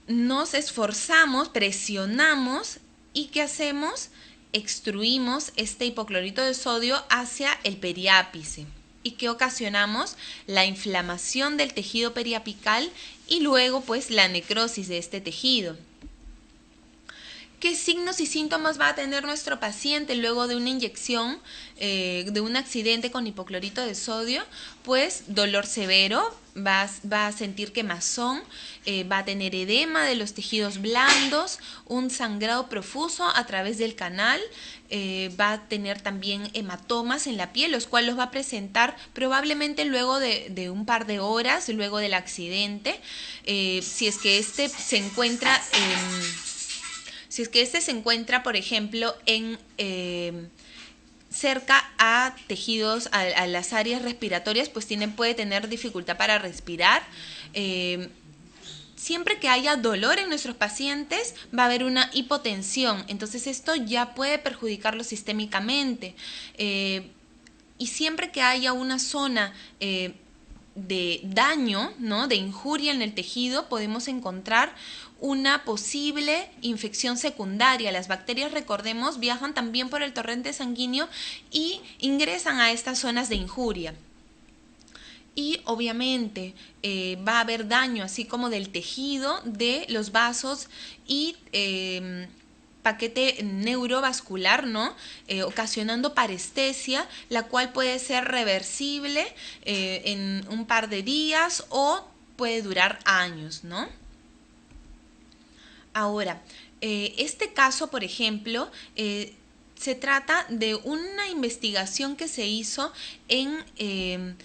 nos esforzamos, presionamos y ¿qué hacemos? Extruimos este hipoclorito de sodio hacia el periápice. ¿Y qué ocasionamos? La inflamación del tejido periapical y luego pues la necrosis de este tejido. ¿Qué signos y síntomas va a tener nuestro paciente luego de una inyección, de un accidente con hipoclorito de sodio? Pues dolor severo, va a sentir quemazón, va a tener edema de los tejidos blandos, un sangrado profuso a través del canal, va a tener también hematomas en la piel, los cuales los va a presentar probablemente luego de un par de horas, luego del accidente, si es que este se encuentra por ejemplo, cerca a tejidos, a las áreas respiratorias, pues puede tener dificultad para respirar. Siempre que haya dolor en nuestros pacientes, va a haber una hipotensión. Entonces, esto ya puede perjudicarlo sistémicamente. Y siempre que haya una zona de daño, ¿no?, de injuria en el tejido, podemos encontrar una posible infección secundaria. Las bacterias, recordemos, viajan también por el torrente sanguíneo y ingresan a estas zonas de injuria. Y obviamente va a haber daño, así como del tejido, de los vasos y paquete neurovascular, ¿no? Ocasionando parestesia, la cual puede ser reversible en un par de días o puede durar años, ¿no? Ahora, este caso, por ejemplo, se trata de una investigación que se hizo en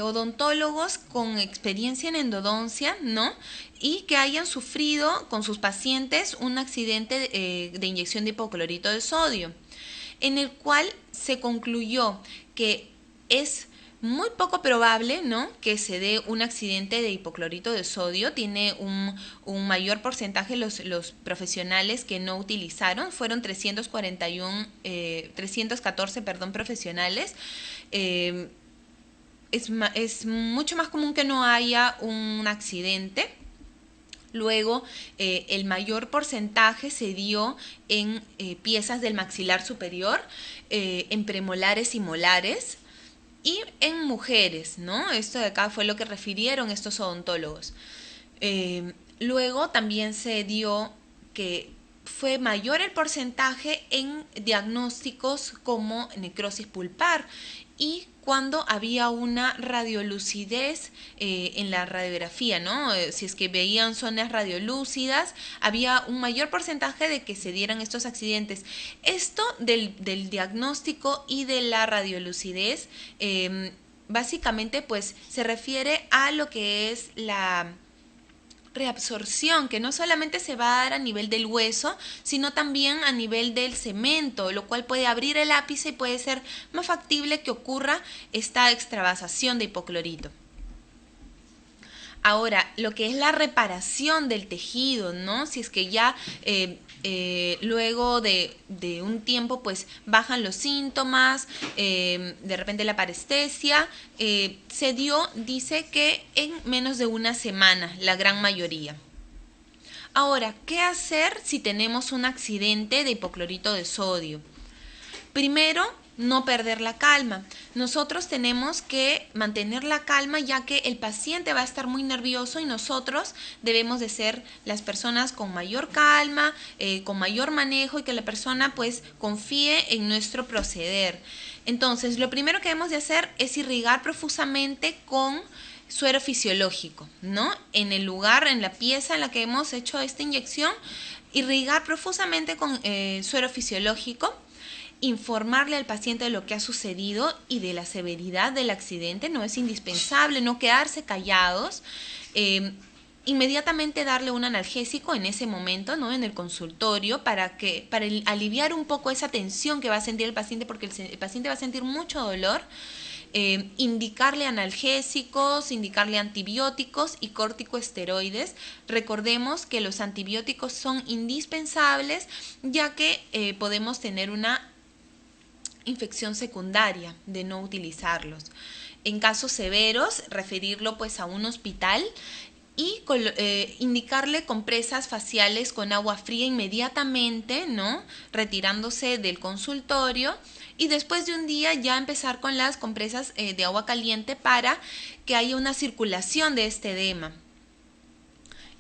odontólogos con experiencia en endodoncia, ¿no?, y que hayan sufrido con sus pacientes un accidente de inyección de hipoclorito de sodio, en el cual se concluyó que es muy poco probable, ¿no?, que se dé un accidente de hipoclorito de sodio. Tiene un mayor porcentaje los profesionales que no utilizaron. Fueron 314 profesionales. Es mucho más común que no haya un accidente. Luego, el mayor porcentaje se dio en piezas del maxilar superior, en premolares y molares, y en mujeres, ¿no? Esto de acá fue lo que refirieron estos odontólogos. Luego también se dio que fue mayor el porcentaje en diagnósticos como necrosis pulpar y cuando había una radiolucidez en la radiografía, ¿no? Si es que veían zonas radiolúcidas, había un mayor porcentaje de que se dieran estos accidentes. Esto del diagnóstico y de la radiolucidez, básicamente pues se refiere a lo que es la reabsorción, que no solamente se va a dar a nivel del hueso, sino también a nivel del cemento, lo cual puede abrir el ápice y puede ser más factible que ocurra esta extravasación de hipoclorito. Ahora, lo que es la reparación del tejido, ¿no? Si es que ya luego de un tiempo pues bajan los síntomas, de repente la parestesia, se dio, dice que en menos de una semana, la gran mayoría. Ahora, ¿qué hacer si tenemos un accidente de hipoclorito de sodio? Primero, no perder la calma. Nosotros tenemos que mantener la calma, ya que el paciente va a estar muy nervioso y nosotros debemos de ser las personas con mayor calma, con mayor manejo, y que la persona pues confíe en nuestro proceder. Entonces, lo primero que debemos de hacer es irrigar profusamente con suero fisiológico, ¿no? En el lugar, en la pieza en la que hemos hecho esta inyección, irrigar profusamente con suero fisiológico, informarle al paciente de lo que ha sucedido y de la severidad del accidente. No es indispensable no quedarse callados. inmediatamente darle un analgésico en ese momento, ¿no? En el consultorio, para aliviar un poco esa tensión que va a sentir el paciente, porque el paciente va a sentir mucho dolor. Indicarle analgésicos, indicarle antibióticos y corticosteroides. Recordemos que los antibióticos son indispensables, ya que podemos tener una infección secundaria de no utilizarlos. En casos severos, referirlo pues a un hospital y indicarle compresas faciales con agua fría inmediatamente, ¿no? Retirándose del consultorio, y después de un día ya empezar con las compresas de agua caliente para que haya una circulación de este edema.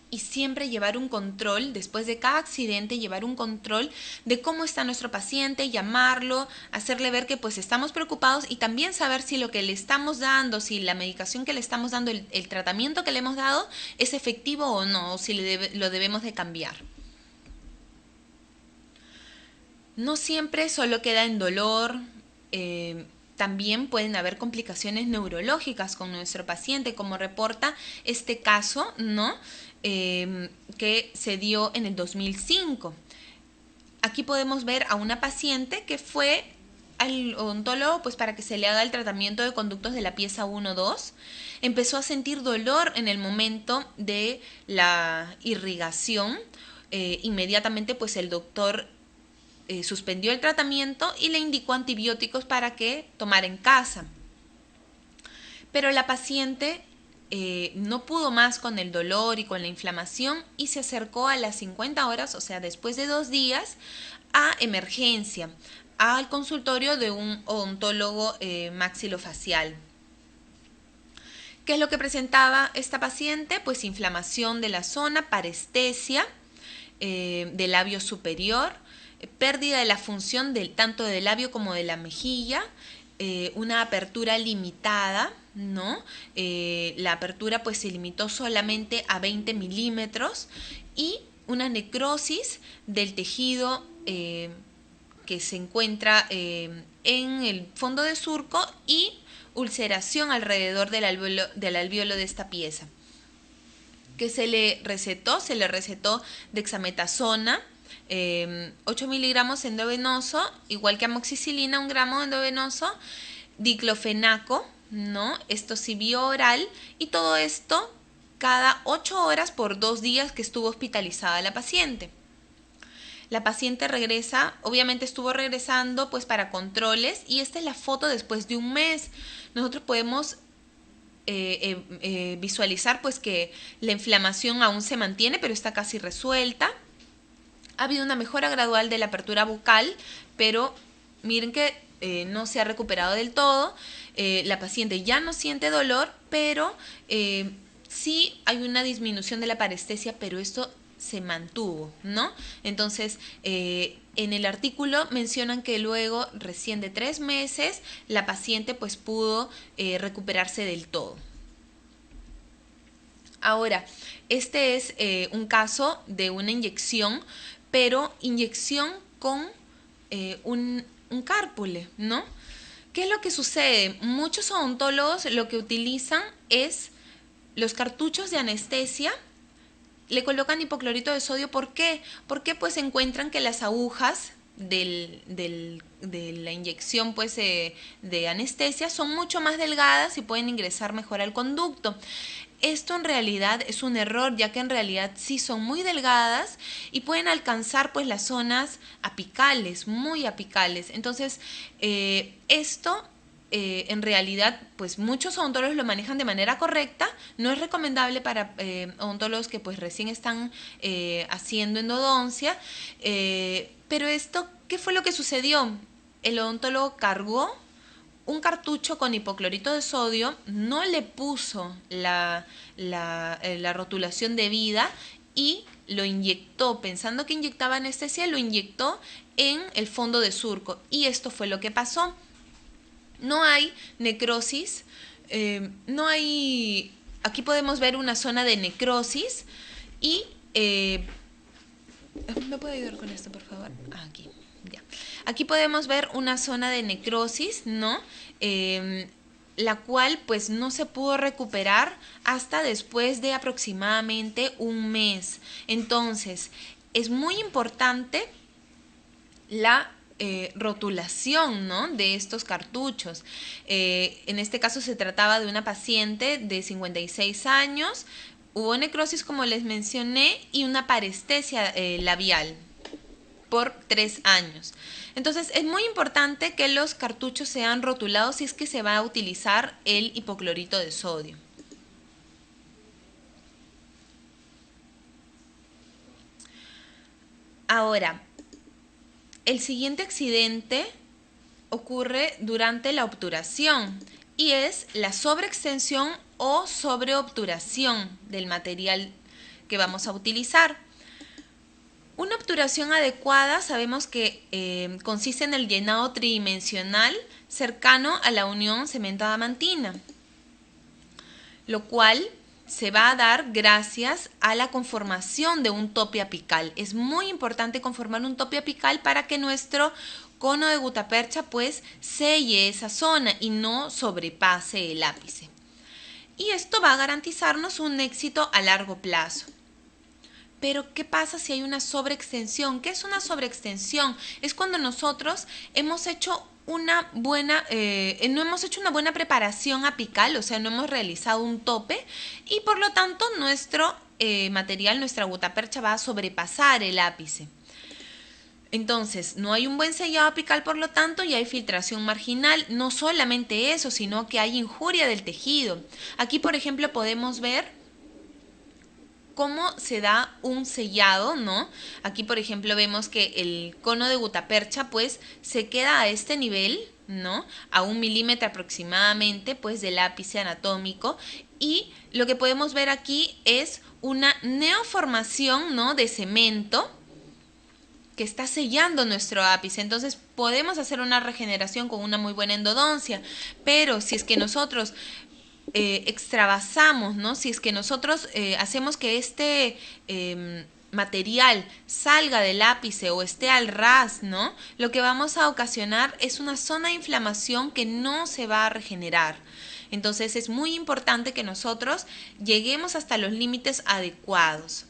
Y siempre llevar un control, después de cada accidente, llevar un control de cómo está nuestro paciente, llamarlo, hacerle ver que pues estamos preocupados, y también saber si lo que le estamos dando, si la medicación que le estamos dando, el tratamiento que le hemos dado es efectivo o no, o si lo debemos de cambiar. No siempre solo queda en dolor. También pueden haber complicaciones neurológicas con nuestro paciente, como reporta este caso, ¿no? Que se dio en el 2005. Aquí podemos ver a una paciente que fue al odontólogo pues para que se le haga el tratamiento de conductos de la pieza 1-2. Empezó a sentir dolor en el momento de la irrigación. Inmediatamente pues el doctor suspendió el tratamiento y le indicó antibióticos para que tomara en casa. Pero la paciente no pudo más con el dolor y con la inflamación, y se acercó a las 50 horas, o sea, después de 2 días, a emergencia, al consultorio de un odontólogo maxilofacial. ¿Qué es lo que presentaba esta paciente? Pues inflamación de la zona, parestesia del labio superior, pérdida de la función tanto del labio como de la mejilla, una apertura limitada, ¿no? La apertura pues se limitó solamente a 20 milímetros, y una necrosis del tejido que se encuentra en el fondo de surco, y ulceración alrededor del alvéolo de esta pieza. ¿Qué se le recetó? Se le recetó dexametasona, 8 miligramos endovenoso, igual que amoxicilina, 1 gramo endovenoso, diclofenaco, ¿no? Esto sí vía oral, y todo esto cada 8 horas por 2 días que estuvo hospitalizada la paciente. La paciente regresa, obviamente estuvo regresando pues para controles, y esta es la foto después de un mes. Nosotros podemos visualizar pues que la inflamación aún se mantiene, pero está casi resuelta. Ha habido una mejora gradual de la apertura bucal, pero miren que no se ha recuperado del todo. La paciente ya no siente dolor, pero sí hay una disminución de la parestesia, pero esto se mantuvo, ¿no? Entonces, en el artículo mencionan que luego, recién de 3 meses, la paciente pues pudo recuperarse del todo. Ahora, este es un caso de una inyección, pero inyección con un cárpule, ¿no? ¿Qué es lo que sucede? Muchos odontólogos lo que utilizan es los cartuchos de anestesia, le colocan hipoclorito de sodio. ¿Por qué? Porque pues encuentran que las agujas de la inyección pues, de anestesia son mucho más delgadas y pueden ingresar mejor al conducto. Esto en realidad es un error, ya que en realidad sí son muy delgadas y pueden alcanzar pues las zonas apicales, muy apicales. Entonces, esto en realidad pues muchos odontólogos lo manejan de manera correcta. No es recomendable para odontólogos que pues recién están haciendo endodoncia. Pero esto, ¿qué fue lo que sucedió? El odontólogo cargó un cartucho con hipoclorito de sodio, no le puso la rotulación debida y lo inyectó, pensando que inyectaba anestesia, lo inyectó en el fondo de surco, y esto fue lo que pasó. No hay necrosis, no hay... Aquí podemos ver una zona de necrosis y... ¿Me puede ayudar con esto, por favor? Aquí, ya. Aquí podemos ver una zona de necrosis, ¿no? la cual pues no se pudo recuperar hasta después de aproximadamente un mes. Entonces, es muy importante la rotulación, ¿no?, de estos cartuchos. En este caso se trataba de una paciente de 56 años, hubo necrosis como les mencioné y una parestesia labial por 3 años. Entonces es muy importante que los cartuchos sean rotulados si es que se va a utilizar el hipoclorito de sodio. Ahora, el siguiente accidente ocurre durante la obturación y es la sobreextensión o sobreobturación del material que vamos a utilizar. Una obturación adecuada sabemos que consiste en el llenado tridimensional cercano a la unión cemento-adamantina, lo cual se va a dar gracias a la conformación de un tope apical. Es muy importante conformar un tope apical para que nuestro cono de gutapercha pues selle esa zona y no sobrepase el ápice. Y esto va a garantizarnos un éxito a largo plazo. Pero, ¿qué pasa si hay una sobreextensión? ¿Qué es una sobreextensión? Es cuando nosotros hemos hecho no hemos hecho una buena preparación apical, o sea, no hemos realizado un tope y por lo tanto nuestro material, nuestra gutapercha va a sobrepasar el ápice. Entonces, no hay un buen sellado apical, por lo tanto, y hay filtración marginal. No solamente eso, sino que hay injuria del tejido. Aquí, por ejemplo, podemos ver cómo se da un sellado, ¿no? Aquí, por ejemplo, vemos que el cono de gutapercha, pues, se queda a este nivel, ¿no? A 1 milímetro aproximadamente, pues, del ápice anatómico. Y lo que podemos ver aquí es una neoformación, ¿no?, de cemento que está sellando nuestro ápice. Entonces, podemos hacer una regeneración con una muy buena endodoncia. Pero si es que nosotros extravasamos, ¿no?, si es que nosotros hacemos que este material salga del ápice o esté al ras, ¿no?, lo que vamos a ocasionar es una zona de inflamación que no se va a regenerar. Entonces es muy importante que nosotros lleguemos hasta los límites adecuados.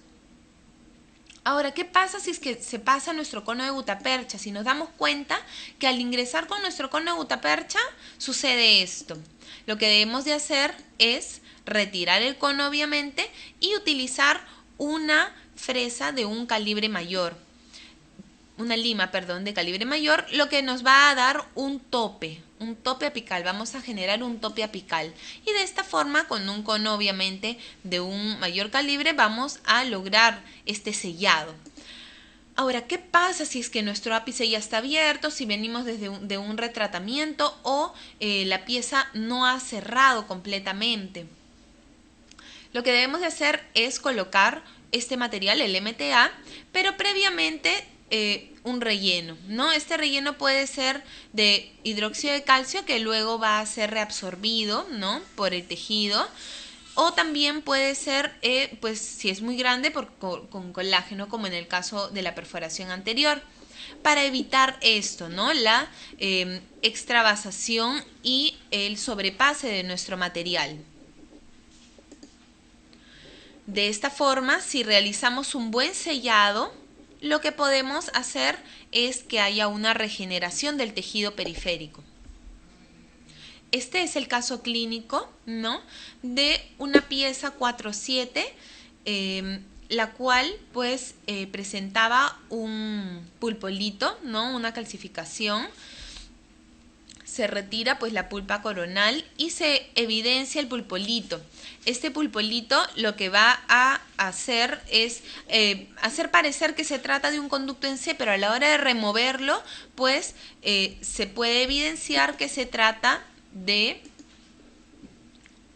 Ahora, ¿qué pasa si es que se pasa nuestro cono de gutapercha? Si nos damos cuenta que al ingresar con nuestro cono de gutapercha sucede esto. Lo que debemos de hacer es retirar el cono, obviamente, y utilizar una fresa de un calibre mayor. Una lima, perdón, de calibre mayor, lo que nos va a dar un tope apical. Vamos a generar un tope apical. Y de esta forma, con un cono, obviamente, de un mayor calibre, vamos a lograr este sellado. Ahora, ¿qué pasa si es que nuestro ápice ya está abierto, si venimos de un retratamiento o la pieza no ha cerrado completamente? Lo que debemos de hacer es colocar este material, el MTA, pero previamente un relleno, ¿no? Este relleno puede ser de hidróxido de calcio que luego va a ser reabsorbido, ¿no?, por el tejido. O también puede ser, pues si es muy grande, con colágeno, como en el caso de la perforación anterior, para evitar esto, ¿no?, la extravasación y el sobrepase de nuestro material. De esta forma, si realizamos un buen sellado, lo que podemos hacer es que haya una regeneración del tejido periférico. Este es el caso clínico, ¿no?, de una pieza 4-7, la cual pues presentaba un pulpolito, ¿no?, una calcificación. Se retira pues la pulpa coronal y se evidencia el pulpolito. Este pulpolito lo que va a hacer es hacer parecer que se trata de un conducto en C, pero a la hora de removerlo pues se puede evidenciar que se trata de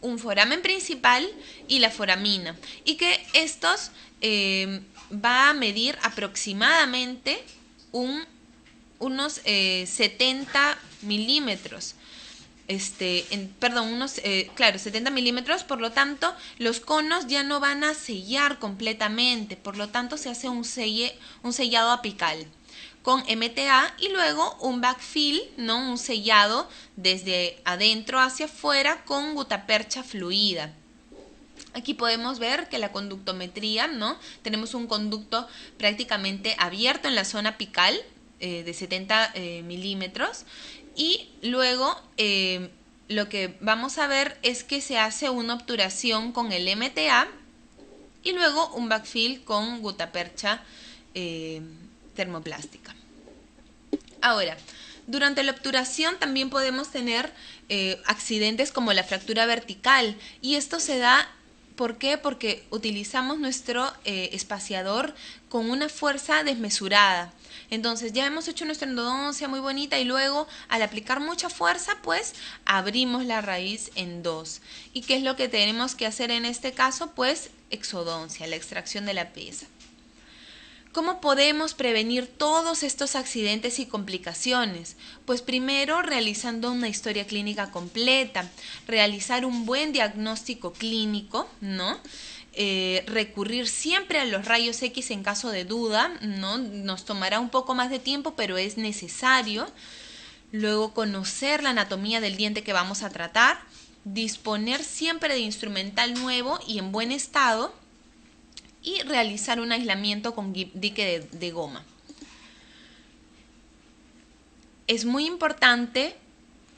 un foramen principal y la foramina, y que estos va a medir aproximadamente unos 70 milímetros. 70 milímetros, por lo tanto, los conos ya no van a sellar completamente, por lo tanto se hace un sellado apical. con MTA y luego un backfill, ¿no? Un sellado desde adentro hacia afuera con gutapercha fluida. Aquí podemos ver que la conductometría, ¿no? Tenemos un conducto prácticamente abierto en la zona apical de 70 milímetros y luego lo que vamos a ver es que se hace una obturación con el MTA y luego un backfill con gutapercha termoplástica. Ahora, durante la obturación también podemos tener accidentes como la fractura vertical y esto se da, ¿por qué? Porque utilizamos nuestro espaciador con una fuerza desmesurada. Entonces ya hemos hecho nuestra endodoncia muy bonita y luego al aplicar mucha fuerza pues abrimos la raíz en dos. ¿Y qué es lo que tenemos que hacer en este caso? Pues exodoncia, la extracción de la pieza. ¿Cómo podemos prevenir todos estos accidentes y complicaciones? Pues primero realizando una historia clínica completa, realizar un buen diagnóstico clínico, ¿no? Recurrir siempre a los rayos X en caso de duda, ¿no? Nos tomará un poco más de tiempo, pero es necesario. Luego conocer la anatomía del diente que vamos a tratar, disponer siempre de instrumental nuevo y en buen estado, y realizar un aislamiento con dique de goma. Es muy importante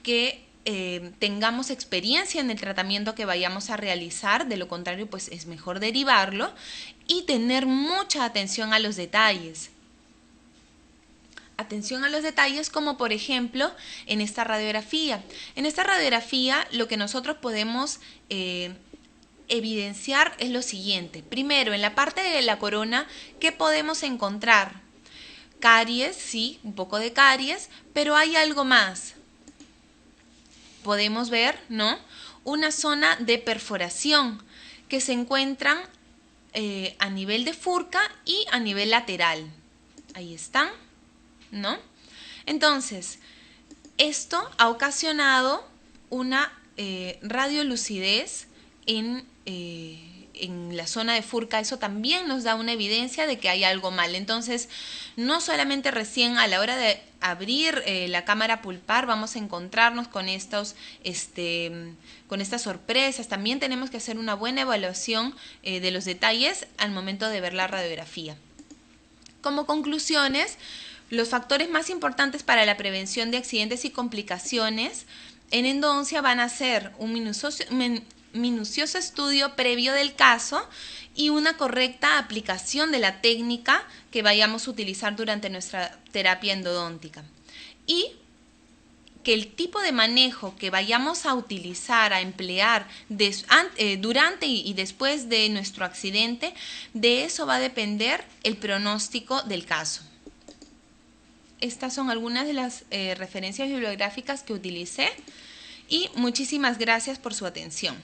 que tengamos experiencia en el tratamiento que vayamos a realizar, de lo contrario pues es mejor derivarlo y tener mucha atención a los detalles. Atención a los detalles como por ejemplo en esta radiografía. En esta radiografía lo que nosotros podemos evidenciar es lo siguiente. Primero, en la parte de la corona, ¿qué podemos encontrar? Caries, sí, un poco de caries, pero hay algo más. Podemos ver, ¿no? Una zona de perforación que se encuentran a nivel de furca y a nivel lateral. Ahí están, ¿no? Entonces, esto ha ocasionado una radiolucidez en la zona de furca. Eso también nos da una evidencia de que hay algo mal. Entonces, no solamente recién a la hora de abrir la cámara pulpar vamos a encontrarnos con estas sorpresas. También tenemos que hacer una buena evaluación de los detalles al momento de ver la radiografía. Como conclusiones, los factores más importantes para la prevención de accidentes y complicaciones en endodoncia van a ser un minucioso estudio previo del caso y una correcta aplicación de la técnica que vayamos a utilizar durante nuestra terapia endodóntica. Y que el tipo de manejo que vayamos a utilizar, a emplear durante y después de nuestro accidente, de eso va a depender el pronóstico del caso. Estas son algunas de las referencias bibliográficas que utilicé y muchísimas gracias por su atención.